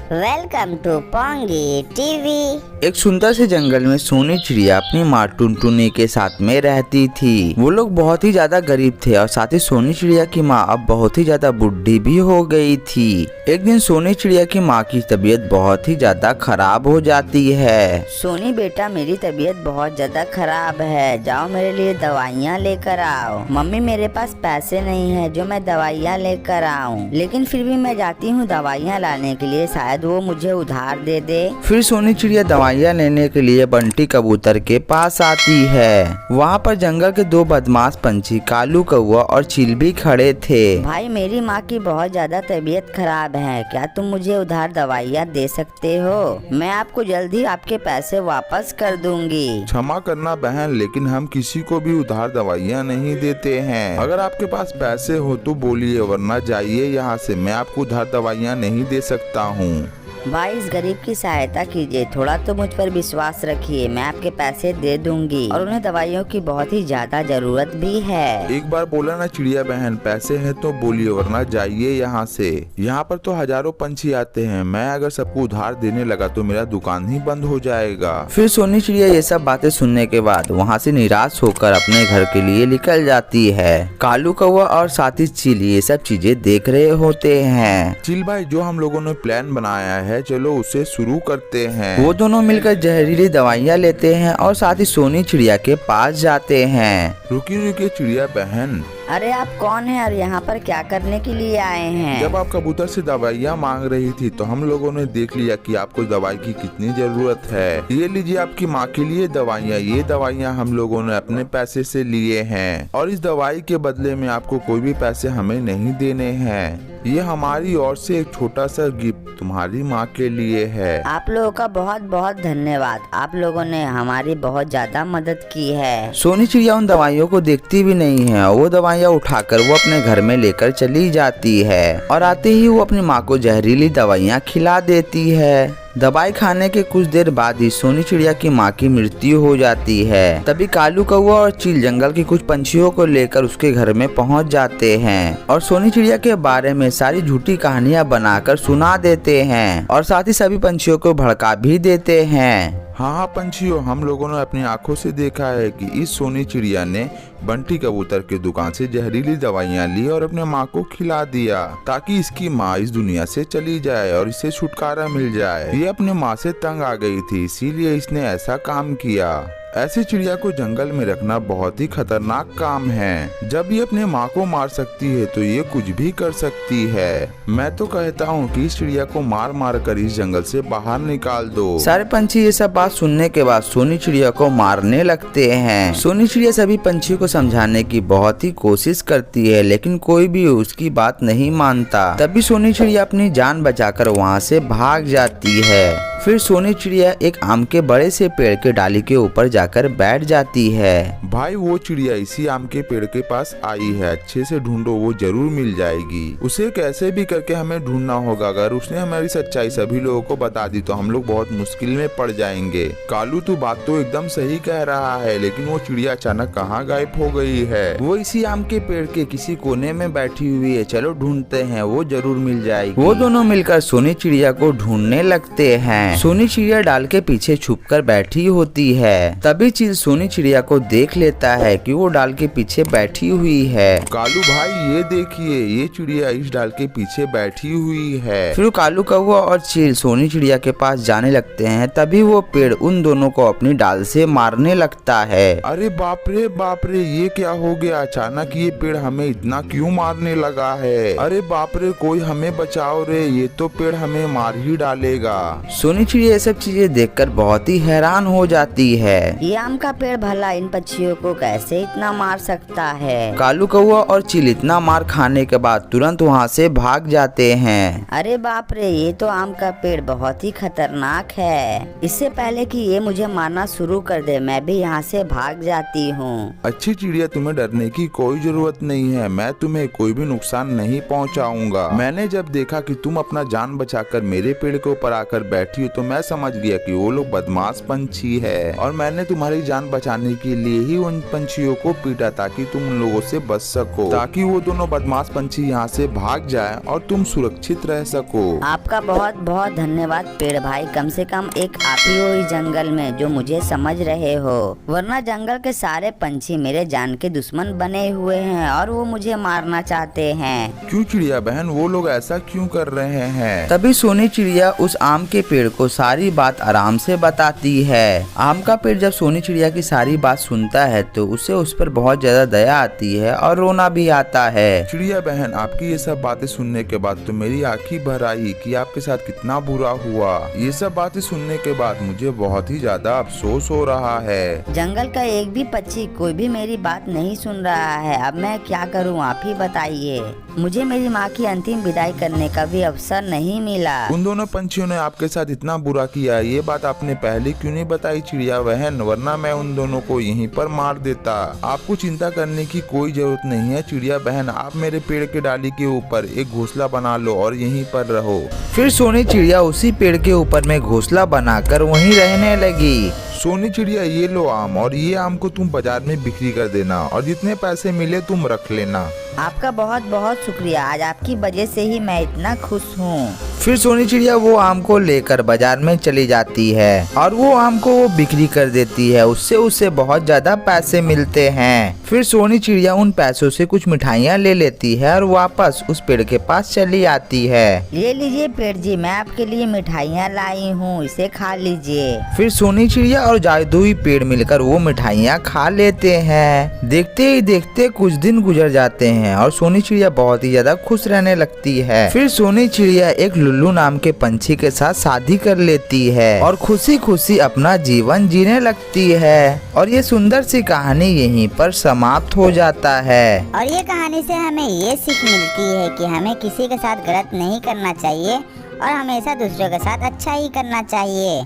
Welcome to pungi TV. एक सुंदर से जंगल में सोनी चिड़िया अपनी माँ टुनटुनी के साथ में रहती थी। वो लोग बहुत ही ज्यादा गरीब थे और साथ ही सोनी चिड़िया की माँ अब बहुत ही ज्यादा बुढ़ी भी हो गई थी। एक दिन सोनी चिड़िया की माँ की तबीयत बहुत ही ज्यादा खराब हो जाती है। सोनी बेटा, मेरी तबीयत बहुत ज्यादा खराब है, जाओ मेरे लिए दवाइयाँ लेकर आओ। मम्मी, मेरे पास पैसे नहीं है जो मैं दवाइयाँ लेकर आऊँ, लेकिन फिर भी मैं जाती हूँ दवाइयाँ लाने के लिए, शायद वो मुझे उधार दे दे। फिर सोनी चिड़िया दवाइयाँ लेने के लिए बंटी कबूतर के पास आती है। वहाँ पर जंगल के दो बदमाश पंछी कालू कौआ और चील भी खड़े थे। भाई, मेरी माँ की बहुत ज्यादा तबीयत खराब है, क्या तुम मुझे उधार दवाइयाँ दे सकते हो? मैं आपको जल्दी आपके पैसे वापस कर दूंगी। क्षमा करना बहन, लेकिन हम किसी को भी उधार दवाइयाँ नहीं देते हैं। अगर आपके पास पैसे हो तो बोलिए, वरना जाइए यहाँ से। मैं आपको उधार दवाइयाँ नहीं दे सकता हूँ। भाई, इस गरीब की सहायता कीजिए, थोड़ा तो मुझ पर विश्वास रखिए, मैं आपके पैसे दे दूंगी और उन्हें दवाइयों की बहुत ही ज्यादा जरूरत भी है। एक बार बोला ना चिड़िया बहन, पैसे हैं तो बोलिए, वरना जाइए यहाँ से। यहाँ पर तो हजारों पंछी आते हैं, मैं अगर सबको उधार देने लगा तो मेरा दुकान ही बंद हो जाएगा। फिर सोनी चिड़िया ये सब बातें सुनने के बाद वहाँ से निराश होकर अपने घर के लिए निकल जाती है। कालू कौआ और साथी चील ये सब चीजें देख रहे होते हैं। चिल भाई, जो हम लोगों ने प्लान बनाया है, चलो उसे शुरू करते हैं। वो दोनों मिलकर जहरीली दवाइयाँ लेते हैं और साथ ही सोनी चिड़िया के पास जाते हैं। रुकिए रुकिए चिड़िया बहन, अरे आप कौन हैं और यहाँ पर क्या करने के लिए आए हैं? जब आप कबूतर से दवाइयाँ मांग रही थी तो हम लोगों ने देख लिया कि आपको दवाई की कितनी जरूरत है। ये लीजिए आपकी माँ के लिए दवाइयाँ। ये दवाइयाँ हम लोगों ने अपने पैसे से लिए हैं और इस दवाई के बदले में आपको कोई भी पैसे हमें नहीं देने हैं। ये हमारी ओर से एक छोटा सा गिफ्ट तुम्हारी माँ के लिए है। आप लोगों का बहुत बहुत धन्यवाद, आप लोगों ने हमारी बहुत ज्यादा मदद की है। सोनी चिड़िया उन दवाइयों को देखती भी नहीं है और वो दवाइयाँ उठाकर वो अपने घर में लेकर चली जाती है और आते ही वो अपनी माँ को जहरीली दवाइयाँ खिला देती है। दवाई खाने के कुछ देर बाद ही सोनी चिड़िया की माँ की मृत्यु हो जाती है। तभी कालू कौआ और चील जंगल के कुछ पंछियों को लेकर उसके घर में पहुँच जाते हैं और सोनी चिड़िया के बारे में सारी झूठी कहानियाँ बनाकर सुना देते हैं और साथ ही सभी पंछियों को भड़का भी देते हैं। हाँ पंछियों, हम लोगों ने अपनी आंखों से देखा है कि इस सोनी चिड़िया ने बंटी कबूतर की दुकान से जहरीली दवाइयाँ ली और अपने माँ को खिला दिया ताकि इसकी माँ इस दुनिया से चली जाए और इसे छुटकारा मिल जाए। ये अपने माँ से तंग आ गई थी, इसीलिए इसने ऐसा काम किया। ऐसी चिड़िया को जंगल में रखना बहुत ही खतरनाक काम है। जब ये अपने माँ को मार सकती है तो ये कुछ भी कर सकती है। मैं तो कहता हूँ कि इस चिड़िया को मार मार कर इस जंगल से बाहर निकाल दो। सारे पंछी ये सब बात सुनने के बाद सोनी चिड़िया को मारने लगते हैं। सोनी चिड़िया सभी पंछियों को समझाने की बहुत ही कोशिश करती है, लेकिन कोई भी उसकी बात नहीं मानता। तभी सोनी चिड़िया अपनी जान बचाकर वहाँ से भाग जाती है। फिर सोनी चिड़िया एक आम के बड़े से पेड़ के डाली के ऊपर जाकर बैठ जाती है। भाई, वो चिड़िया इसी आम के पेड़ के पास आई है, अच्छे से ढूंढो, वो जरूर मिल जाएगी। उसे कैसे भी करके हमें ढूंढना होगा। अगर उसने हमारी सच्चाई सभी लोगों को बता दी तो हम लोग बहुत मुश्किल में पड़ जाएंगे। कालू, तू बात तो एकदम सही कह रहा है, लेकिन वो चिड़िया अचानक कहाँ गायब हो गई है? वो इसी आम के पेड़ के किसी कोने में बैठी हुई है, चलो ढूंढते हैं, वो जरूर मिल जाएगी। वो दोनों मिलकर सोनी चिड़िया को ढूंढने लगते हैं। सोनी चिड़िया डाल के पीछे छुपकर बैठी होती है। तभी चील सोनी चिड़िया को देख लेता है कि वो डाल के पीछे बैठी हुई है। कालू भाई, ये देखिए, ये चिड़िया इस डाल के पीछे बैठी हुई है। फिर कालू कौआ और चील सोनी चिड़िया के पास जाने लगते हैं। तभी वो पेड़ उन दोनों को अपनी डाल से मारने लगता है। अरे बाप रे, ये क्या हो गया? अचानक ये पेड़ हमें इतना क्यों मारने लगा है? अरे बाप रे, कोई हमें बचाओ रे, ये तो पेड़ हमें मार ही डालेगा। सोनी चिड़िया ये सब चीजें देखकर बहुत ही हैरान हो जाती है। ये आम का पेड़ भला इन पक्षियों को कैसे इतना मार सकता है? कालू कौआ और चील इतना मार खाने के बाद तुरंत वहाँ से भाग जाते हैं। अरे बाप रे, ये तो आम का पेड़ बहुत ही खतरनाक है। इससे पहले कि ये मुझे मारना शुरू कर दे, मैं भी यहाँ से भाग जाती हूँ। अच्छी चिड़िया, तुम्हें डरने की कोई जरूरत नहीं है, मैं तुम्हें कोई भी नुकसान नहीं पहुँचाऊंगा। मैंने जब देखा कि तुम अपना जान बचाकर मेरे पेड़ के ऊपर आकर बैठी पंछी तो मैं समझ गया कि वो लोग बदमाश पंछी है और मैंने तुम्हारी जान बचाने के लिए ही उन पंछियों को पीटा ताकि तुम उन लोगों से बच सको, ताकि वो दोनों बदमाश पंछी यहाँ से भाग जाए और तुम सुरक्षित रह सको। आपका बहुत बहुत धन्यवाद पेड़ भाई, कम से कम एक आप ही हो इस जंगल में जो मुझे समझ रहे हो, वरना जंगल के सारे पंछी मेरे जान के दुश्मन बने हुए हैं और वो मुझे मारना चाहते हैं। क्यों चिड़िया बहन, वो लोग ऐसा क्यों कर रहे हैं? तभी सोनी चिड़िया उस आम के पेड़ को सारी बात आराम से बताती है। आम का पेड़ जब सोनी चिड़िया की सारी बात सुनता है तो उसे उस पर बहुत ज्यादा दया आती है और रोना भी आता है। चिड़िया बहन, आपकी ये सब बातें सुनने के बाद तो मेरी आँखें भर आई कि आपके साथ कितना बुरा हुआ। ये सब बातें सुनने के बाद मुझे बहुत ही ज्यादा अफसोस हो रहा है। जंगल का एक भी पक्षी कोई भी मेरी बात नहीं सुन रहा है, अब मैं क्या करूं आप ही बताइए। मुझे मेरी माँ की अंतिम विदाई करने का भी अवसर नहीं मिला। उन दोनों पंछियों ने आपके साथ इतना बुरा किया, ये बात आपने पहले क्यों नहीं बताई चिड़िया बहन, वरना मैं उन दोनों को यहीं पर मार देता। आपको चिंता करने की कोई जरूरत नहीं है चिड़िया बहन, आप मेरे पेड़ के डाली के ऊपर एक घोंसला बना लो और यहीं पर रहो। फिर सोनी चिड़िया उसी पेड़ के ऊपर में घोंसला बनाकर वहीं रहने लगी। सोनी चिड़िया, ये लो आम और ये आम को तुम बाजार में बिक्री कर देना और जितने पैसे मिले तुम रख लेना। आपका बहुत बहुत शुक्रिया, आज आपकी वजह से ही मैं इतना खुश हूँ। फिर सोनी चिड़िया वो आम को लेकर बाजार में चली जाती है और वो आम को वो बिक्री कर देती है, उससे उसे बहुत ज्यादा पैसे मिलते हैं। फिर सोनी चिड़िया उन पैसों से कुछ मिठाइयाँ ले लेती है और वापस उस पेड़ के पास चली आती है। ये लीजिए पेड़ जी, मैं आपके लिए मिठाइयाँ लाई हूँ, इसे खा लीजिए। फिर सोनी चिड़िया और जादुई पेड़ मिलकर वो मिठाइयाँ खा लेते हैं। देखते ही देखते कुछ दिन गुजर जाते हैं और सोनी चिड़िया बहुत ही ज्यादा खुश रहने लगती है। फिर सोनी चिड़िया एक लुल्लू नाम के पंछी के साथ शादी कर लेती है और खुशी खुशी अपना जीवन जीने लगती है। और ये सुंदर सी कहानी यहीं पर समाप्त हो जाता है। और ये कहानी से हमें ये सीख मिलती है कि हमें किसी के साथ गलत नहीं करना चाहिए और हमेशा दूसरों के साथ अच्छा ही करना चाहिए।